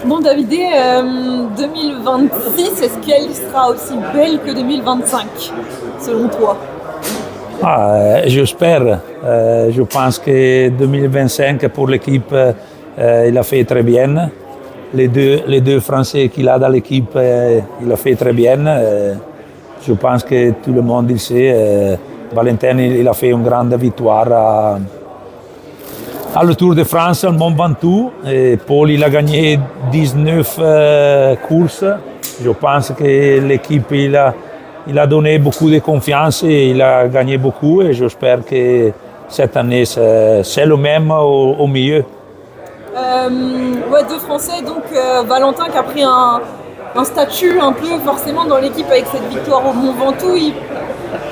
Bon David, 2026, est-ce qu'elle sera aussi belle que 2025, selon toi? J'espère. Je pense que 2025 pour l'équipe, il a fait très bien. Les deux Français qu'il a dans l'équipe, il a fait très bien. Je pense que tout le monde le sait. Valentin, il a fait une grande victoire à le Tour de France, au Mont Ventoux. Et Paul, il a gagné 19 courses. Je pense que l'équipe, il a donné beaucoup de confiance et il a gagné beaucoup. Et j'espère que cette année, c'est le même au mieux. Deux Français, donc Valentin qui a pris un statut un peu forcément dans l'équipe avec cette victoire au Mont Ventoux.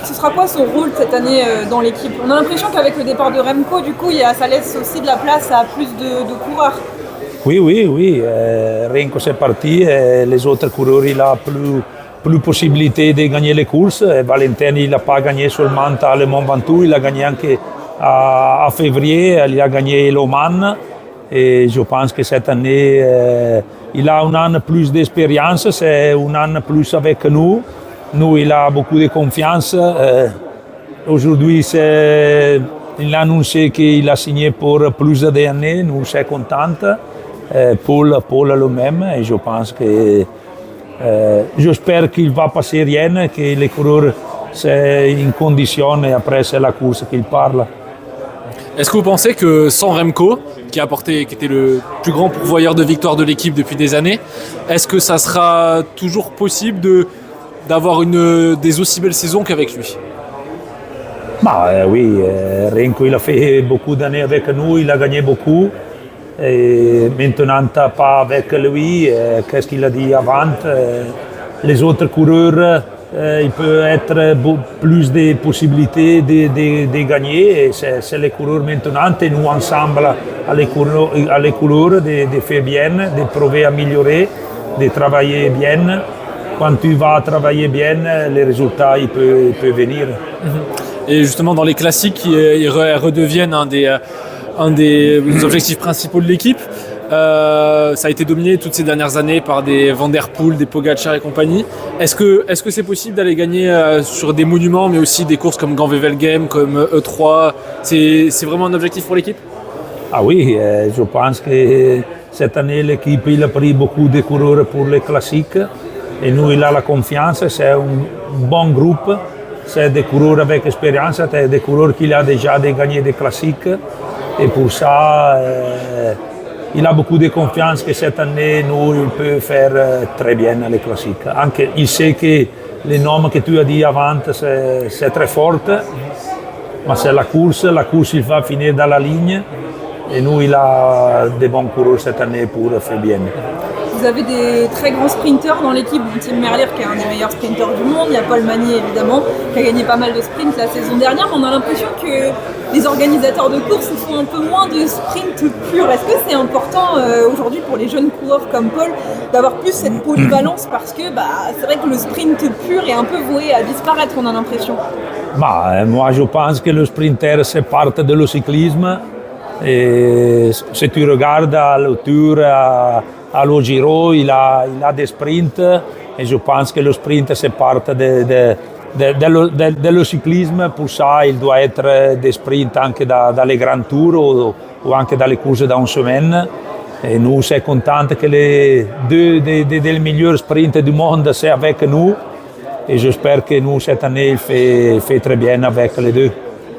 Ce sera quoi son rôle cette année dans l'équipe? On a l'impression qu'avec le départ de Remco, du coup, ça laisse aussi de la place à plus de coureurs. Oui. Remco c'est parti. Les autres coureurs, il a plus possibilité de gagner les courses. Valentin, il n'a pas gagné seulement le Mont Ventoux, il a gagné aussi à février, il a gagné l'Oman. Et je pense que cette année, il a un an plus d'expérience, c'est un an plus avec nous. Nous, il a beaucoup de confiance. Aujourd'hui, il a annoncé qu'il a signé pour plus d'années. Nous sommes contents. Paul le même. Et je pense que j'espère qu'il va passer rien, que les coureurs sont en condition et après c'est la course qu'il parle. Est-ce que vous pensez que sans Remco, qui était le plus grand pourvoyeur de victoires de l'équipe depuis des années, est-ce que ça sera toujours possible d'avoir des aussi belles saisons qu'avec lui? Oui, Remco il a fait beaucoup d'années avec nous, il a gagné beaucoup. Et maintenant, pas avec lui, qu'est-ce qu'il a dit avant? Les autres coureurs, il peut être plus de possibilités de gagner. Et c'est les coureurs maintenant, et nous ensemble, à les coureurs, de faire bien, de prouver à améliorer, de travailler bien. Quand tu vas travailler bien, les résultats ils peuvent venir. Et justement, dans les classiques, ils redeviennent un des objectifs principaux de l'équipe. Ça a été dominé toutes ces dernières années par des Van der Poel, des Pogacar et compagnie. Est-ce que c'est possible d'aller gagner sur des monuments, mais aussi des courses comme Gand-Wevelgem, comme E3? C'est vraiment un objectif pour l'équipe? Oui, je pense que cette année, l'équipe il a pris beaucoup de coureurs pour les classiques. Et nous, il a la confiance, c'est un bon groupe. C'est des coureurs avec expérience, c'est des coureurs qui ont déjà gagné des classiques. Et pour ça, il a beaucoup de confiance que cette année, nous, il peut faire très bien les classiques. Il sait que les noms que tu as dit avant, c'est très fort. Mais c'est la course, il va finir dans la ligne. Et nous, il a des bons coureurs cette année pour faire bien. Vous avez des très grands sprinteurs dans l'équipe, Tim Merlier qui est un des meilleurs sprinteurs du monde, il y a Paul Magnier évidemment qui a gagné pas mal de sprints la saison dernière, mais on a l'impression que les organisateurs de courses font un peu moins de sprint pur. Est-ce que c'est important aujourd'hui pour les jeunes coureurs comme Paul d'avoir plus cette polyvalence, parce que c'est vrai que le sprint pur est un peu voué à disparaître, on a l'impression? Moi je pense que le sprinter c'est part de le cyclisme. Et si tu regardes à le Tour, à le Giro, il a des sprints et je pense que le sprint c'est part de le cyclisme. Pour ça, il doit être des sprints anche dans les grands tours ou anche dans les courses d'une semaine. Et nous sommes contents que les deux des meilleurs sprints du monde c'est avec nous. Et j'espère que nous, cette année, il fait très bien avec les deux.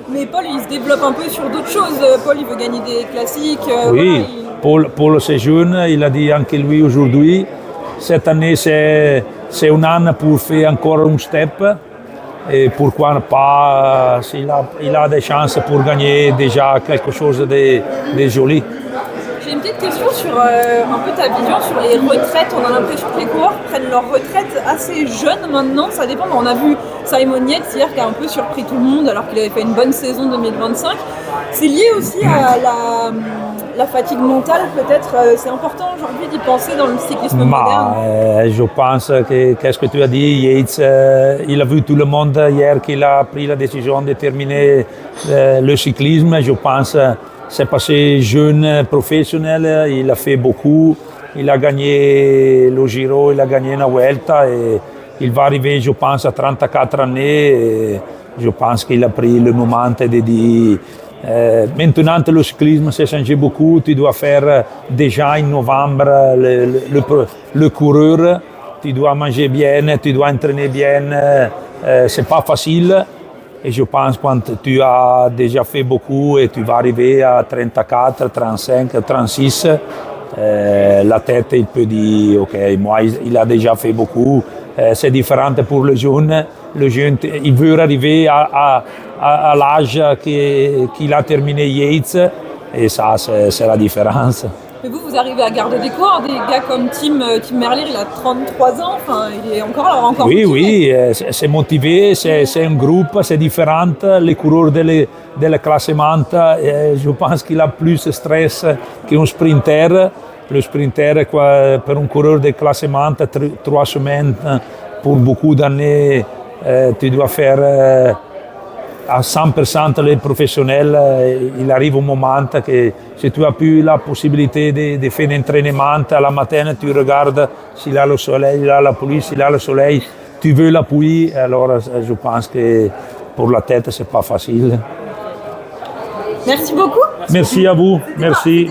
Mais Paul, il se développe un peu sur d'autres choses. Paul, il veut gagner des classiques. Oui, Paul c'est jeune, il a dit anche lui aujourd'hui. Cette année, c'est un an pour faire encore un step. Et pourquoi pas, il a des chances pour gagner déjà quelque chose de joli. J'ai une petite question sur un peu ta vision sur les retraites. On a l'impression que les coureurs prennent leur retraite assez jeunes maintenant. Ça dépend. On a vu Simon Yates hier qui a un peu surpris tout le monde alors qu'il avait fait une bonne saison 2025. C'est lié aussi à la fatigue mentale peut-être. C'est important aujourd'hui d'y penser dans le cyclisme moderne. Je pense que, qu'est-ce que tu as dit, Yates, il a vu tout le monde hier qu'il a pris la décision de terminer le cyclisme. Je pense c'est passé jeune professionnel, il a fait beaucoup, il a gagné le Giro, il a gagné une Vuelta et il va arriver, je pense, à 34 ans. Et je pense qu'il a pris le moment de dire maintenant le cyclisme s'est changé beaucoup, tu dois faire déjà en novembre le coureur, tu dois manger bien, tu dois entraîner bien, c'est pas facile. Et je pense que quand tu as déjà fait beaucoup et tu vas arriver à 34, 35, 36, la tête il peut dire ok, moi il a déjà fait beaucoup, c'est différent pour le jeune. Le jeune il veut arriver à l'âge qu'il a terminé Yates et ça c'est la différence. Mais vous arrivez à garder des coureurs, des gars comme Tim Merlier, il a 33 ans, enfin, il est encore oui, motivé. Oui, c'est motivé, c'est un groupe, c'est différent. Les coureurs de classement, je pense qu'il a plus de stress qu'un sprinter. Le sprinter, pour un coureur de classement, 3 semaines, pour beaucoup d'années, tu dois faire à 100% les professionnels. Il arrive un moment que si tu n'as plus la possibilité de faire un entraînement à la matin, tu regardes s'il a le soleil, il a la pluie, s'il a le soleil, tu veux l'appui. Alors je pense que pour la tête, c'est pas facile. Merci beaucoup. Merci à vous. Merci.